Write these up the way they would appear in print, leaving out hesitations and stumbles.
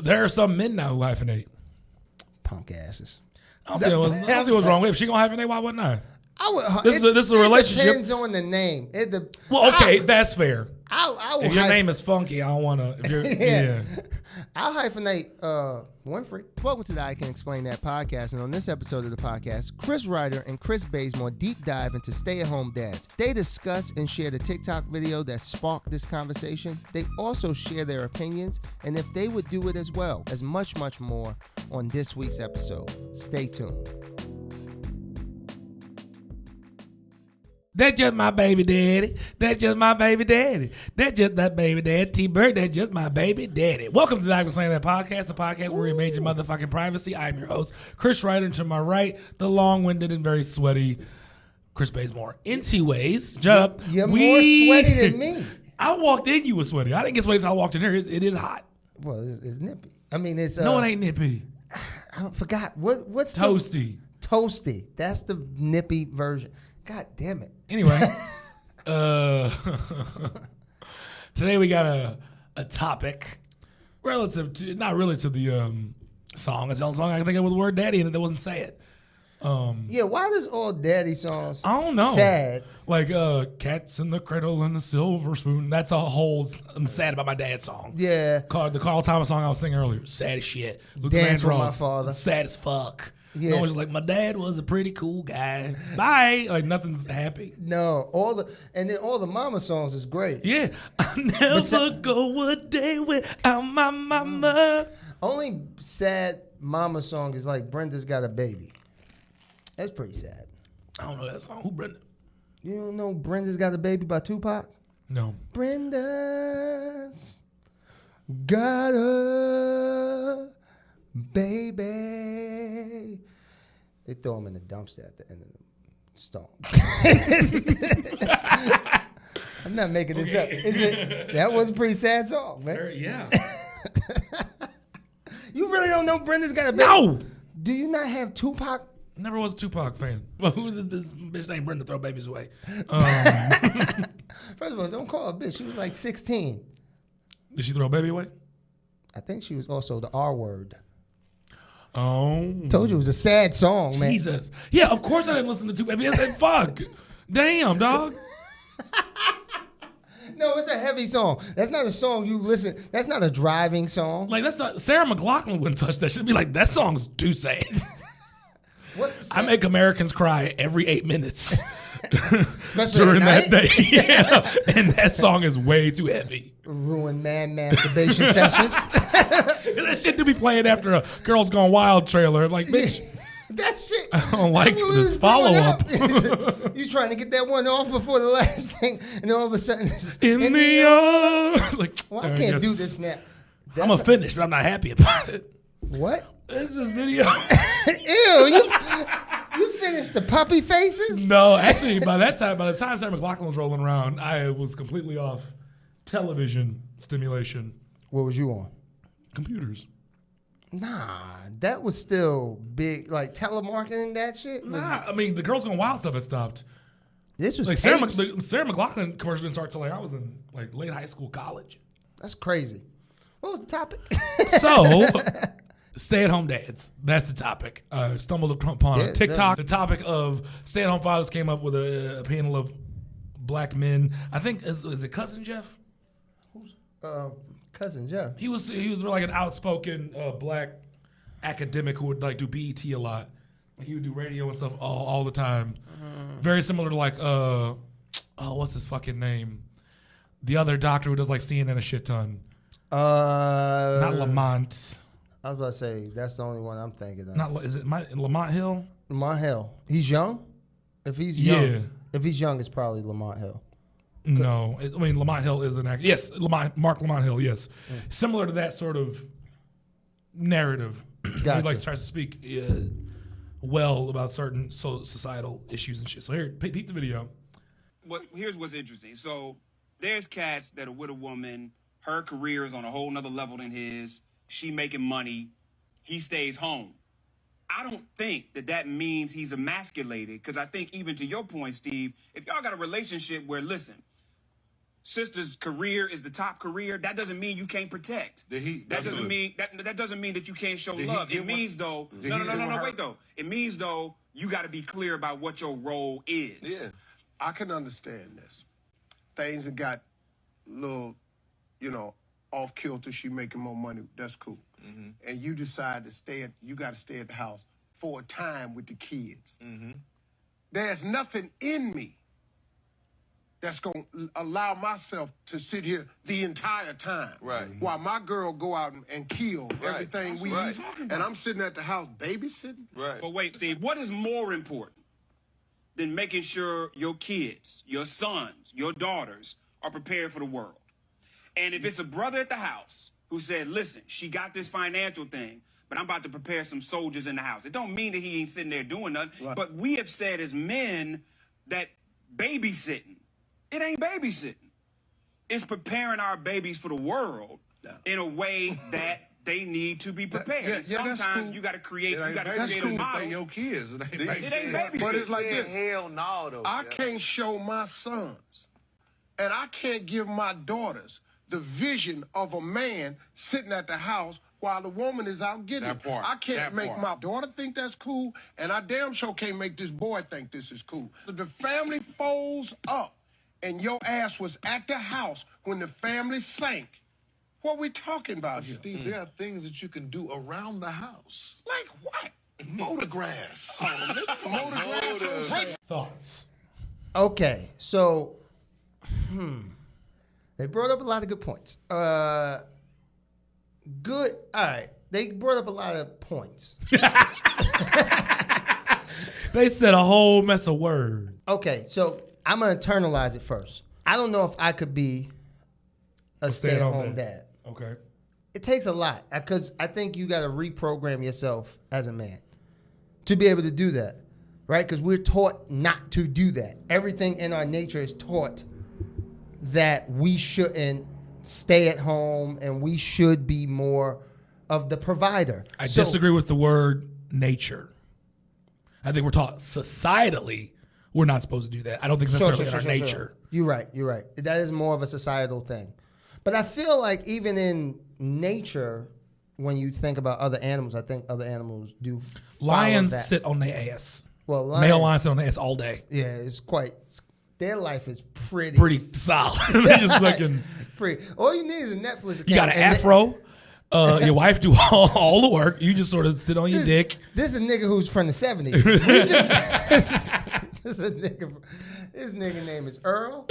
There are some men now who hyphenate. Punk asses. I don't see what's wrong with it. If she gonna hyphenate, why wouldn't I? This is a relationship. It depends on the name. That's fair. If your name is funky, I don't want to. Yeah. I'll hyphenate Winfrey. Welcome to the I Can Explain That podcast. And on this episode of the podcast, Chris Reiter and Chris Bazemore deep dive into stay-at-home dads. They discuss and share the TikTok video that sparked this conversation. They also share their opinions and if they would do it as well, as much, much more on this week's episode. Stay tuned. That's just my baby daddy. That's just my baby daddy. That's just that baby daddy. T-Bird, that's just my baby daddy. Welcome to the I Can Explain That podcast, the podcast where we invade your motherfucking privacy. I'm your host, Chris Reiter, and to my right, the long-winded and very sweaty Chris Bazemore. In two ways, You're more sweaty than me. I walked in, you were sweaty. I didn't get sweaty until I walked in here. It is hot. Well, it's nippy. I mean, it's... No, it ain't nippy. I forgot. What's toasty? Toasty. That's the nippy version. God damn it. Anyway, today we got a topic relative to, not really to the song. It's the only song I can think of with the word daddy in it that wasn't say it. Yeah, why does all daddy songs I don't know. sad? Like Cats in the Cradle and the Silver Spoon. That's a whole I'm sad about my dad song. Yeah. Called the Carl Thomas song I was singing earlier. Sad as shit. Dance with my father. Sad as fuck. Yeah. No one's like, my dad was a pretty cool guy. Bye. Like nothing's happy. No, all the mama songs is great. Yeah. I never go a day without my mama. Only sad mama song is like Brenda's Got a Baby. That's pretty sad. I don't know that song. Who Brenda? You don't know Brenda's Got a Baby by Tupac? No. Brenda's got a baby. They throw him in the dumpster at the end of the song. I'm not making this up. That was a pretty sad song, man. Yeah. You really don't know Brenda's Got a Baby? No. Do you not have Tupac? Never was a Tupac fan. Well, who is this bitch named Brenda throw babies away? First of all, don't call her a bitch. She was like 16. Did she throw a baby away? I think she was also the R word. Oh. Told you it was a sad song, man. Jesus. Yeah, of course I didn't listen to Tupac. Fuck. Damn, dog. No, it's a heavy song. That's not a song you listen. That's not a driving song. Like, that's not. Sarah McLachlan wouldn't touch that. She'd be like, that song's too sad. I make Americans cry every 8 minutes. Especially during that day. Yeah. And that song is way too heavy. Ruin man masturbation sessions. That shit to be playing after a Girls Gone Wild trailer. I'm like, bitch. That shit. I don't like this follow-up. You trying to get that one off before the last thing, and all of a sudden, it's in the arms. Like, well, I can't do this now. I'm finished, but I'm not happy about it. What? This is video. Ew, you finished the puppy faces? No, actually, by the time Sarah McLachlan was rolling around, I was completely off television stimulation. What was you on? Computers. Nah, that was still big, like telemarketing, that shit? Nah, I mean, the Girls Gone Wild stuff had stopped. This was like Sarah McLachlan commercial didn't start till like I was in like late high school, college. That's crazy. What was the topic? So, stay-at-home dads. That's the topic. I stumbled upon a TikTok. The topic of stay-at-home fathers came up with a panel of black men. I think, is it Cousin Jeff? Who's Cousin Jeff? He was like an outspoken black academic who would like do BET a lot. Like, he would do radio and stuff all the time. Very similar to like, what's his fucking name? The other doctor who does like CNN a shit ton. Not Lamont. I was about to say that's the only one I'm thinking of. Is it Lamont Hill? Lamont Hill. He's young. If he's young, it's probably Lamont Hill. No, Lamont Hill is an actor. Yes, Mark Lamont Hill. Yes, similar to that sort of narrative. Gotcha. He like tries to speak well about certain societal issues and shit. So here, peep the video. Here's what's interesting. So there's cats that are with a woman. Her career is on a whole nother level than his. She making money. He stays home. I don't think that means he's emasculated, because I think even to your point, Steve, if y'all got a relationship where, listen, sister's career is the top career, that doesn't mean you can't protect. That doesn't mean that you can't show love. It means though. No. Wait though. It means though you got to be clear about what your role is. Yeah, I can understand this. Things have got a little, off kilter. She making more money. That's cool. Mm-hmm. And you decide to you got to stay at the house for a time with the kids. Mm-hmm. There's nothing in me that's going to allow myself to sit here the entire time. Right. While my girl go out and kill everything we eat. And I'm sitting at the house babysitting. Right. But wait, Steve, what is more important than making sure your kids, your sons, your daughters are prepared for the world? And if it's a brother at the house who said, listen, she got this financial thing, but I'm about to prepare some soldiers in the house. It don't mean that he ain't sitting there doing nothing. Right. But we have said as men that babysitting, it ain't babysitting. It's preparing our babies for the world in a way that they need to be prepared. And sometimes cool. you got to create a cool. model. Your kids. It ain't babysitting. But it's like this. Hell no, though. I can't show my sons, and I can't give my daughters the vision of a man sitting at the house while the woman is out getting it. I can't make my daughter think that's cool, and I damn sure can't make this boy think this is cool. The family folds up, and your ass was at the house when the family sank. What we talking about here? Steve, there are things that you can do around the house. Like what? Motor grass. Motor grass. Thoughts? Okay, so, they brought up a lot of good points. Good. All right. They brought up a lot of points. They said a whole mess of words. Okay, so I'm going to internalize it first. I don't know if I could be a stay-at-home dad. Okay. It takes a lot because I think you got to reprogram yourself as a man to be able to do that, right? Because we're taught not to do that. Everything in our nature is taught that we shouldn't stay at home and we should be more of the provider. I disagree with the word nature. I think we're taught societally we're not supposed to do that. I don't think it's necessarily in our nature. You're right. That is more of a societal thing. But I feel like even in nature, when you think about other animals, I think other animals do Lions that. sit on their ass. Well, male lions sit on their ass all day. Yeah, it's quite. Their life is pretty solid. They just looking pretty. All you need is a Netflix account. You got an afro. Your wife do all the work. You just sort of sit on your dick. This is a nigga who's from the 70s. This nigga name is Earl.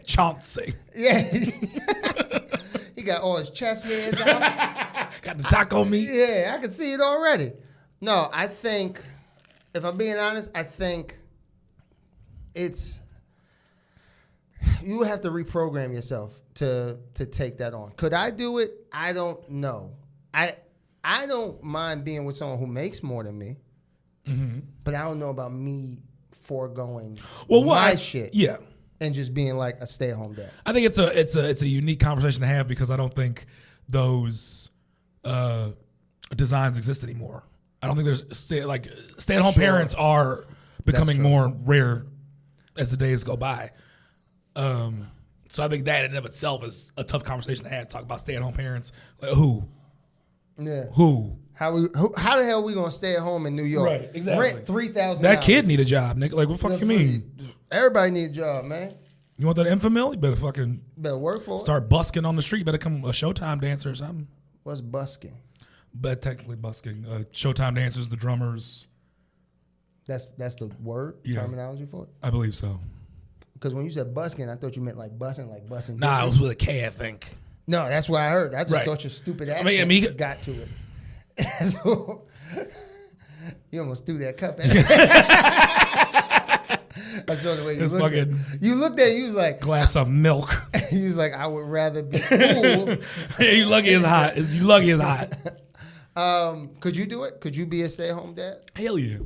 Chauncey. Yeah. He got all his chest hairs out. Got the taco meat. Yeah, I can see it already. No, I think, if I'm being honest, I think you have to reprogram yourself to take that on. Could I do it? I don't know. I don't mind being with someone who makes more than me, but I don't know about me foregoing my shit. Yeah. And just being like a stay-at-home dad. I think it's a unique conversation to have because I don't think those designs exist anymore. I don't think there's stay-at-home parents are becoming more rare as the days go by. So I think that in and of itself is a tough conversation to have. Talk about stay-at-home parents. Like, who? Yeah. Who? How the hell are we gonna stay at home in New York? Right, exactly. Rent $3,000. That kid need a job, nigga. Like, what the fuck you mean? Everybody need a job, man. You want that infamil? You better work for it. Start busking on the street. Better come a Showtime dancer or something. What's busking? But technically busking. Showtime dancers, the drummers. That's the word terminology for it? I believe so. Because when you said busking, I thought you meant like busing. Nah, it was with a K, I think. No, that's what I heard. I just thought your stupid accent got to it. So, you almost threw that cup at I saw the way you looked at it. You looked at it, you was like... Glass of milk. You was like, I would rather be cool. You lucky it's hot. You lucky it's hot. Could you do it? Could you be a stay-at-home dad? Hell yeah.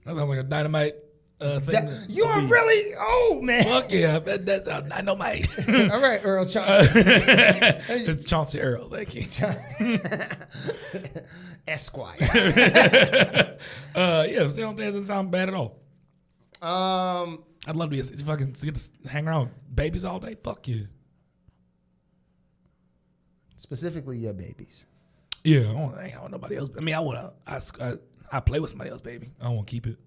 That sounds like a dynamite thing. You're really old, man. Fuck yeah. That sounds dynamite. All right, Earl Chauncey. It's Chauncey Earl. Thank you. Esquire. Yeah, stay-at-home dad doesn't sound bad at all. I'd love to get to hang around with babies all day. Fuck you. Specifically, your babies. Yeah, I don't want to hang out with nobody else. I mean, I play with somebody else, baby. I don't want to keep it.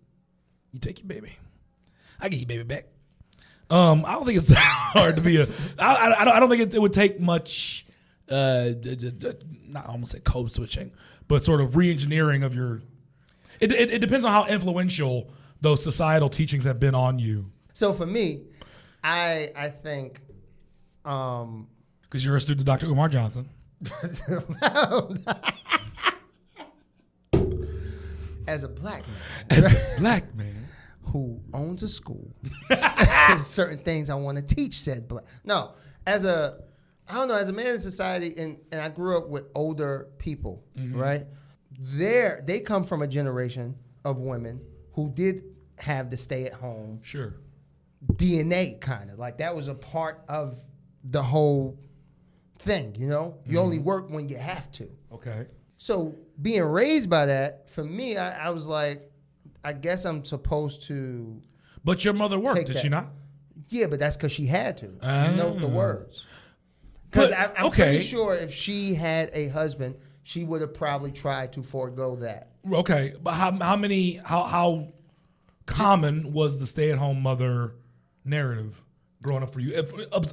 You take your baby. I get your baby back. I don't think it's hard to be I don't think it would take much. Not almost say code switching, but sort of re-engineering of your. It depends on how influential those societal teachings have been on you. So for me, I think. Because you're a student of Dr. Umar Johnson. As a black man. As a black man. Who owns a school. There's certain things I want to teach said black. No, as a man in society, and I grew up with older people, right? They come from a generation of women who did have the stay at home. Sure. DNA kind of. Like that was a part of the whole thing, you know? You only work when you have to. Okay. So being raised by that, for me, I was like, I guess I'm supposed to. But your mother worked, did she not? Yeah, but that's because she had to. You know the words. Because I'm pretty sure if she had a husband, she would have probably tried to forego that. Okay, but how common was the stay-at-home mother narrative growing up for you,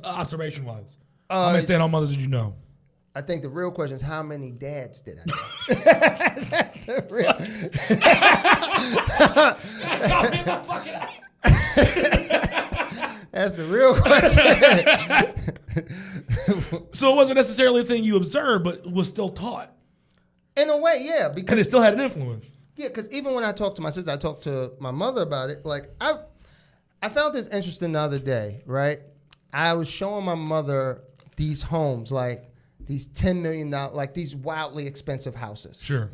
observation-wise? How many stay-at-home mothers did you know? I think the real question is how many dads did I know? That's the real. That's the real question. So it wasn't necessarily a thing you observed, but was still taught. In a way, yeah, because it still had an influence. Yeah, because even when I talked to my sister, I talked to my mother about it. Like I found this interesting the other day, right? I was showing my mother these homes, like these $10 million, like these wildly expensive houses. Sure.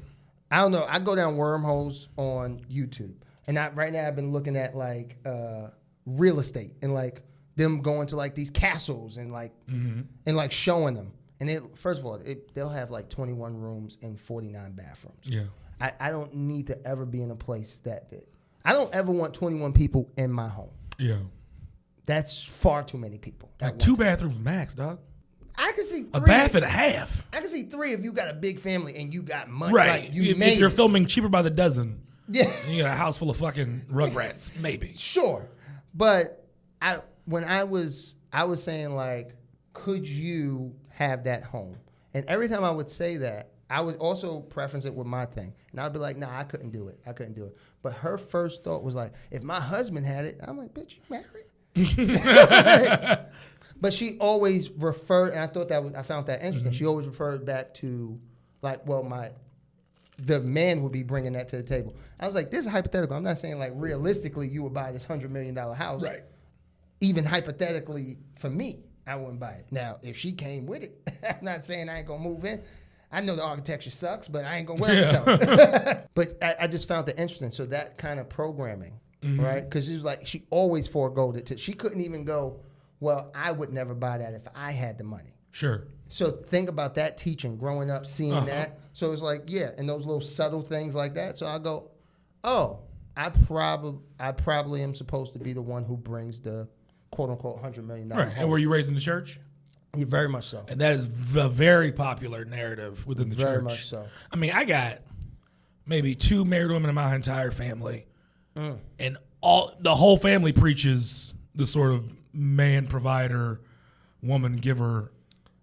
I don't know. I go down wormholes on YouTube, and right now I've been looking at like real estate and like them going to like these castles and like and like showing them. And first of all, they'll have like 21 rooms and 49 bathrooms. Yeah. I don't need to ever be in a place that big. I don't ever want 21 people in my home. Yeah. That's far too many people. Like 2 bathrooms max, dog. I can see 3. A bath and a half. I can see 3 if you got a big family and you got money. Right. Like if you're filming Cheaper by the Dozen. Yeah. You got a house full of fucking Rugrats, maybe. Sure. But when I was saying like, could you have that home? And every time I would say that, I would also preference it with my thing. And I'd be like, nah, I couldn't do it. But her first thought was like, if my husband had it, I'm like, bitch, you married? But she always referred, and I found that interesting. She always referred back to like, well, the man would be bringing that to the table. I was like, this is hypothetical. I'm not saying like realistically you would buy this $100 million house. Right. Even hypothetically for me, I wouldn't buy it. Now, if she came with it, I'm not saying I ain't gonna move in. I know the architecture sucks, but I ain't gonna wear it. But I just found that interesting. So that kind of programming, right? Because she was like, she always foregoed it. She couldn't even go, well, I would never buy that if I had the money. Sure. So think about that teaching, growing up, seeing that. So it's like, yeah, and those little subtle things like that. So I go, oh, I probably am supposed to be the one who brings the quote unquote $100 million. Right. And were you raised in the church? Yeah, very much so. And that is a very popular narrative within the church. Very much so. I mean, I got maybe 2 married women in my entire family, and the whole family preaches the sort of man provider, woman giver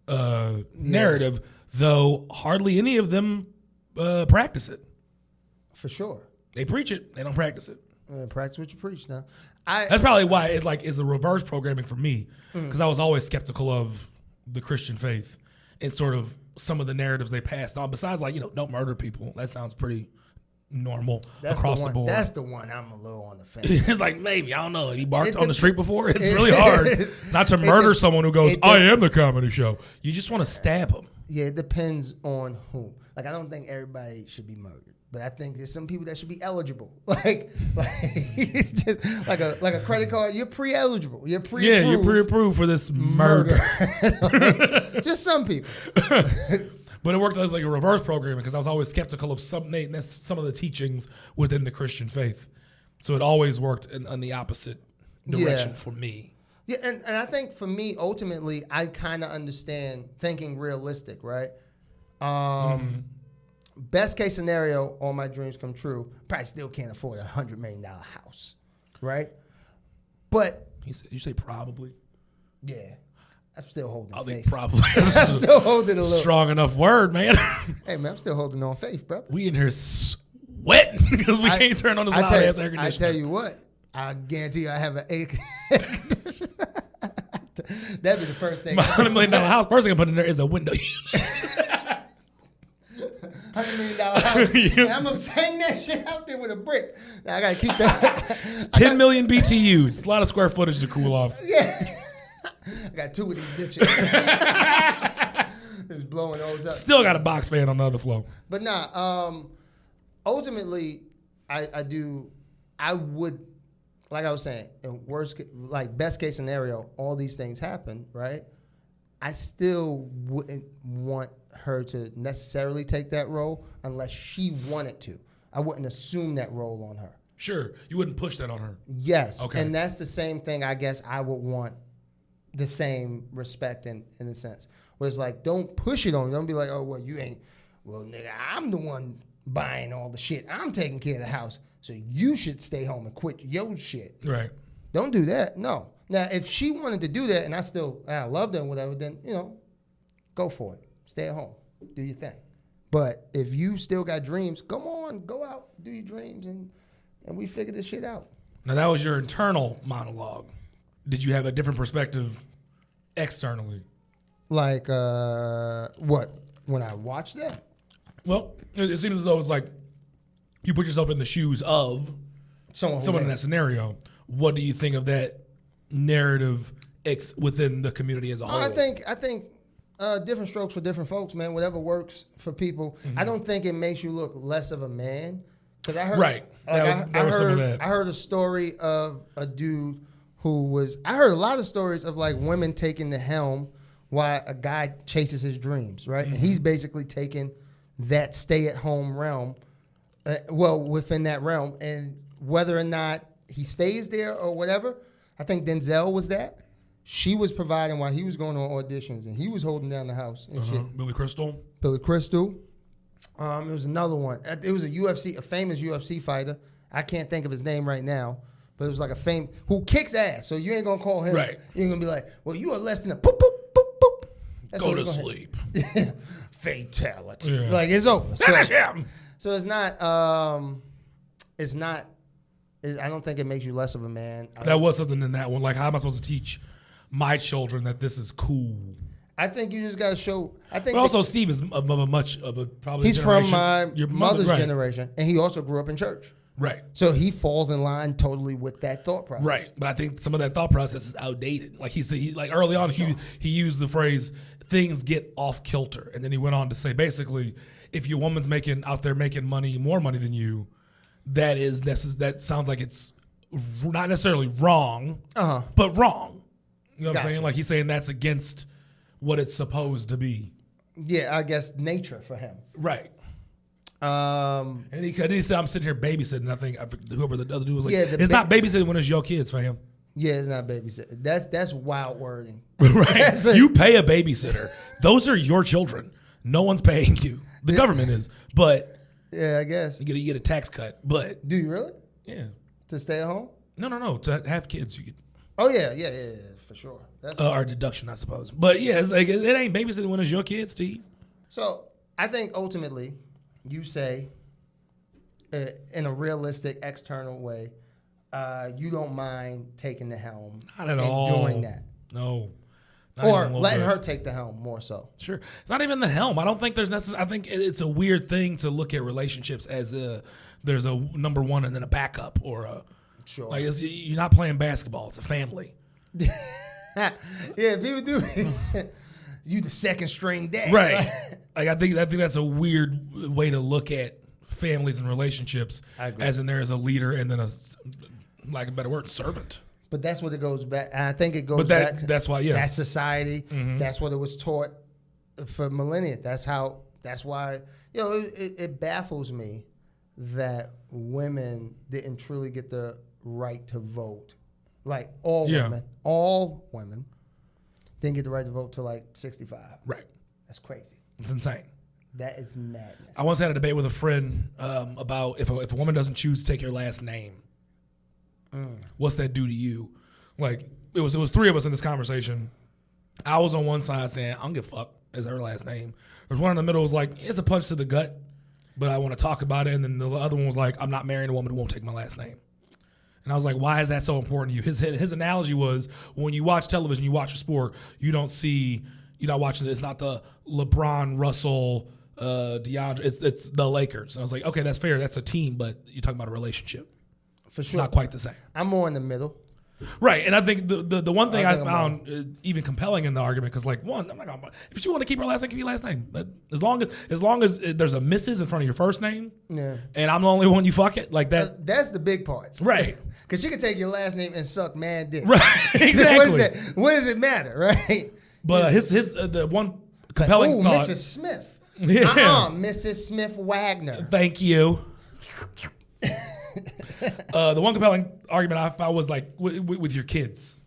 narrative, though hardly any of them practice it. For sure. They preach it, they don't practice it. Practice what you preach now. That's probably why it like is a reverse programming for me, because I was always skeptical of the Christian faith and sort of some of the narratives they passed on. Besides, like, don't murder people. That sounds pretty normal across the board. That's the one I'm a little on the fence. It's like, maybe, I don't know. He barked on the street before. It's really hard not to murder someone who goes, I am the comedy show. You just want to stab him. Yeah, it depends on whom. Like, I don't think everybody should be murdered. But I think there's some people that should be eligible. Like it's just like a credit card. You're pre-eligible. You're pre-approved. Yeah, you're pre-approved for this murder. Like, just some people. But it worked as like a reverse programming because I was always skeptical of some of the teachings within the Christian faith. So it always worked on the opposite direction for me. Yeah, and I think for me, ultimately, I kind of understand thinking realistic, right? Best case scenario, all my dreams come true. Probably still can't afford $100 million house, right? But You say probably? yeah, I'm still holding I faith. think probably. I'm still holding a little. Strong enough word, man. Hey, man, I'm still holding on faith, brother. We in here sweating because we can't turn on this loud ass air conditioner. I tell you what, I guarantee you I have an air conditioner. That'd be the first thing. My $100 million house, first thing I put in there is a window unit. $100 million house. And I'm gonna hang that shit out there with a brick. Now I gotta keep that. 10 million BTUs. It's a lot of square footage to cool off. Yeah. I got 2 of these bitches. Just blowing those up. Still got a box fan on the other floor. But nah, ultimately, I would, like I was saying, in best case scenario, all these things happen, right? I still wouldn't want her to necessarily take that role unless she wanted to. I wouldn't assume that role on her. Sure. You wouldn't push that on her. Yes. Okay. And that's the same thing I guess I would want the same respect in a sense. Where it's like, don't push it on. Don't be like, oh, well, you ain't. Well, nigga, I'm the one buying all the shit. I'm taking care of the house. So you should stay home and quit your shit. Right. Don't do that. No. Now, if she wanted to do that and I loved her and whatever, then, go for it. Stay at home. Do your thing. But if you still got dreams, come on, go out, do your dreams, and we figure this shit out. Now, that was your internal monologue. Did you have a different perspective externally? Like, what? When I watched that? Well, it seems as though it's like you put yourself in the shoes of someone in that scenario. What do you think of that narrative within the community as a whole? I think different strokes for different folks, man. Whatever works for people. Mm-hmm. I don't think it makes you look less of a man. Because I heard, right. I heard a story of a dude I heard a lot of stories of like women taking the helm while a guy chases his dreams, right? Mm-hmm. And he's basically taking that stay-at-home realm, within that realm. And whether or not he stays there or whatever, I think Denzel was that. She was providing while he was going on auditions, and he was holding down the house and shit. Billy Crystal. It was another one. It was a famous UFC fighter. I can't think of his name right now, but it was like a who kicks ass. So you ain't gonna call him. Right. You're gonna be like, well, you are less than a boop boop boop boop. That's go to sleep. Fatality. Yeah. Like it's over. Finish him. So it's not. I don't think it makes you less of a man. That was something in that one. Like, how am I supposed to teach my children that this is cool? I think you just got to show. But also, Steve is probably. He's from my your mother's right. generation, and he also grew up in church. Right. So he falls in line totally with that thought process. Right. But I think some of that thought process is outdated. Like like early on, he used the phrase "things get off kilter," and then he went on to say basically, if your woman's out there making more money than you, that sounds like it's not necessarily wrong, but wrong. You know what I'm saying? Like he's saying that's against what it's supposed to be. Yeah, I guess nature for him. Right. And he said, I'm sitting here babysitting. I think whoever the other dude was like, it's not babysitting when it's your kids, fam. Yeah, it's not babysitting. That's wild wording. Right. You pay a babysitter. Those are your children. No one's paying you. The government is. But yeah, I guess. You get a tax cut. But do you really? Yeah. To stay at home? No. To have kids, you get. Oh yeah, for sure. That's our deduction, I suppose. But yeah, it's like it ain't babysitting when it's your kids, Steve. So I think ultimately, you say, in a realistic external way, you don't mind taking the helm. Not at all. Doing that. No. Or letting her take the helm more so. Sure. It's not even the helm. I don't think there's necessarily. I think it's a weird thing to look at relationships as there's a number one and then a backup or a. Sure. Like you're not playing basketball. It's a family. Yeah, people do. You the second string dad. Right. Like I think that's a weird way to look at families and relationships. I agree. As in there is a leader and then a better word, servant. But that's what it goes back. I think it goes back. That's why. Yeah. That's society. Mm-hmm. That's what it was taught for millennia. That's why. It baffles me that women didn't truly get the right to vote Like all women didn't get the right to vote till like 65. Right. That's crazy. It's insane. That is madness. I once had a debate with a friend about if a woman doesn't choose to take your last name, what's that do to you? Like it was 3 of us in this conversation. I was on one side saying I don't give a fuck is her last name. There's one in the middle was like it's a punch to the gut, but I want to talk about it. And then the other one was like I'm not marrying a woman who won't take my last name. And I was like, why is that so important to you? His analogy was when you watch television, you watch a sport, you're not watching it. It's not the LeBron, Russell, DeAndre. It's the Lakers. And I was like, okay, that's fair. That's a team, but you're talking about a relationship. For It's sure. not quite the same. I'm more in the middle. Right, and I think the one thing I found even compelling in the argument, because like one, I'm not gonna, if she want to keep her last name, keep your last name. But as long as there's a Mrs. in front of your first name, and I'm the only one you fuck it like that. That's the big parts, Right? Because she can take your last name and suck mad dick. Right, exactly. What does it matter, right? But the one compelling like, thought, Mrs. Smith. Yeah. Mrs. Smith Wagner. Thank you. The one compelling argument I found was like with your kids.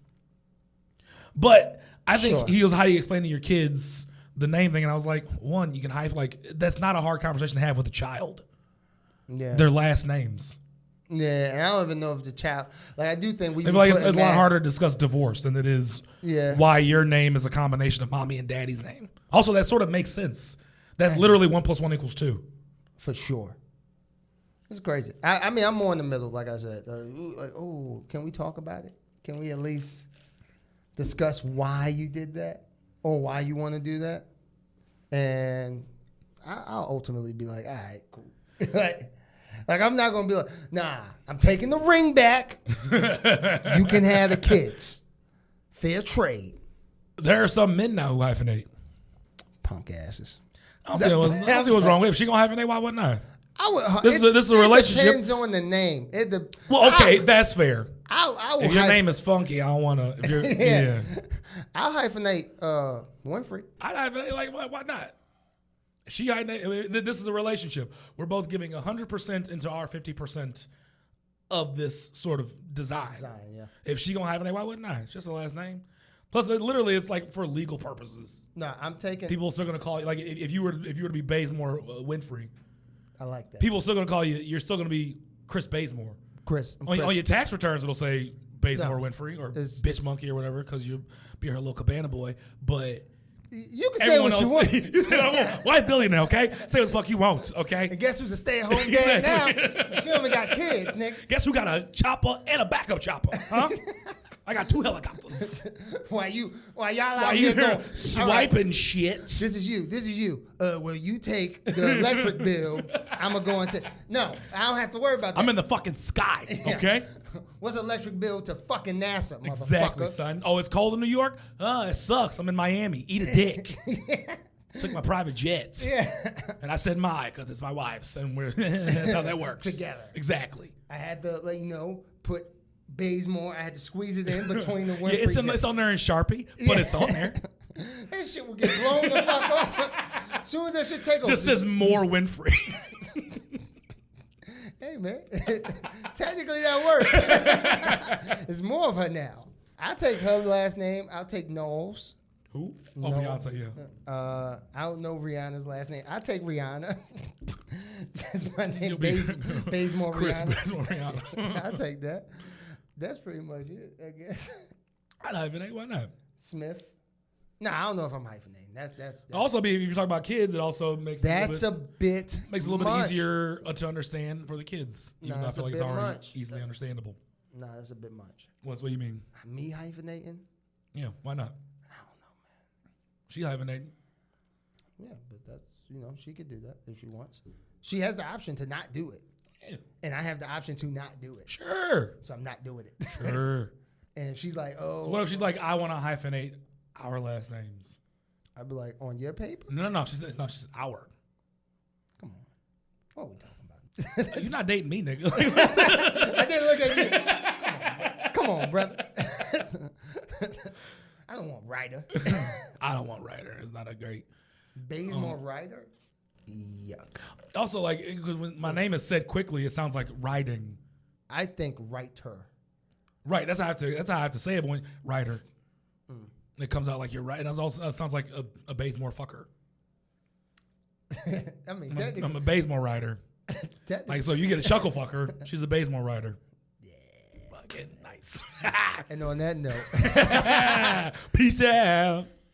But I think he goes, how do you explain to your kids the name thing? And I was like, one, you can that's not a hard conversation to have with a child. Yeah. Their last names. Yeah, and I don't even know if the child, like I do think we. Maybe like it's a lot harder to discuss divorce than it is why your name is a combination of mommy and daddy's name. Also, that sort of makes sense. That's literally 1 + 1 = 2. For sure. It's crazy. I mean, I'm more in the middle, like I said. Can we talk about it? Can we at least discuss why you did that or why you want to do that? And I'll ultimately be like, all right, cool. like I'm not going to be like, nah, I'm taking the ring back. You can have the kids. Fair trade. There are some men now who hyphenate. Punk asses. I don't see what's wrong with it. If she going to hyphenate, why wouldn't I? This is a relationship. It depends on the name. That's fair. If your name is funky, I don't want to. Yeah. I'll hyphenate Winfrey. I'd hyphenate. Like, why not? She hyphenate. This is a relationship. We're both giving 100% into our 50% of this sort of design. Yeah. If she gonna hyphenate, why wouldn't I? It's just a last name. Plus, literally, it's like for legal purposes. No, I'm taking. People are still gonna call you like if you were to be Bazemore Winfrey. I like that. People are still gonna call you. You're still gonna be Chris Bazemore. Chris. On your tax returns, it'll say Bazemore Winfrey or Bitch Monkey or whatever because you'll be her little cabana boy. But you can say what you want. White billionaire, okay? Say what the fuck you want, okay? And guess who's a stay-at-home dad now? She only got kids, nigga. Guess who got a chopper and a backup chopper, huh? I got 2 helicopters. Why y'all out here going swiping shit? This is you. Well, you take the electric bill. I'm gonna go into. No, I don't have to worry about that. I'm in the fucking sky, okay? What's electric bill to fucking NASA, motherfucker? Exactly, son. Oh, it's cold in New York? It sucks. I'm in Miami. Eat a dick. Took my private jets. Yeah. And I said because it's my wife's, and that's how that works. Together. Exactly. I had to, put Bazemore. I had to squeeze it in between the Winfrey. Yeah, it's on there in Sharpie, but it's on there. That shit will get blown the fuck off. As soon as that shit take over. Just says more Winfrey. Hey, man. Technically, that works. It's more of her now. I'll take her last name. I'll take Knowles. Who? Oh, Beyonce, yeah. I don't know Rihanna's last name. I'll take Rihanna. That's my name. Bazemore Chris Rihanna. Bazemore Rihanna. I'll take that. That's pretty much it, I guess. I'd hyphenate. Why not? Smith. No, I don't know if I'm hyphenating. That's also, if you're talking about kids, it also makes makes it a bit easier to understand for the kids. Even though I feel like it's already easily understandable. No, that's a bit much. What do you mean? Me hyphenating? Yeah, why not? I don't know, man. She hyphenating. Yeah, but that's she could do that if she wants. She has the option to not do it. Yeah. And I have the option to not do it. Sure. So I'm not doing it. Sure. And if she's like, oh. So what if she's like, I want to hyphenate our last names? I'd be like, on your paper? No. She said our. Come on. What are we talking about? You're not dating me, nigga. I didn't look at you. Come on, brother. I don't want Reiter. I don't want Reiter. It's not a great. Bazemore Reiter? Yuck. Also, like, because when my name is said quickly, it sounds like writing. I think Reiter. Right. That's how I have to say it. But when Reiter, it comes out like you're right, and it also sounds like a Bazemore fucker. I mean, technically, I'm a Bazemore Reiter. Like, so you get a Shuckle fucker. She's a Bazemore Reiter. Yeah. Fucking nice. And on that note, peace out.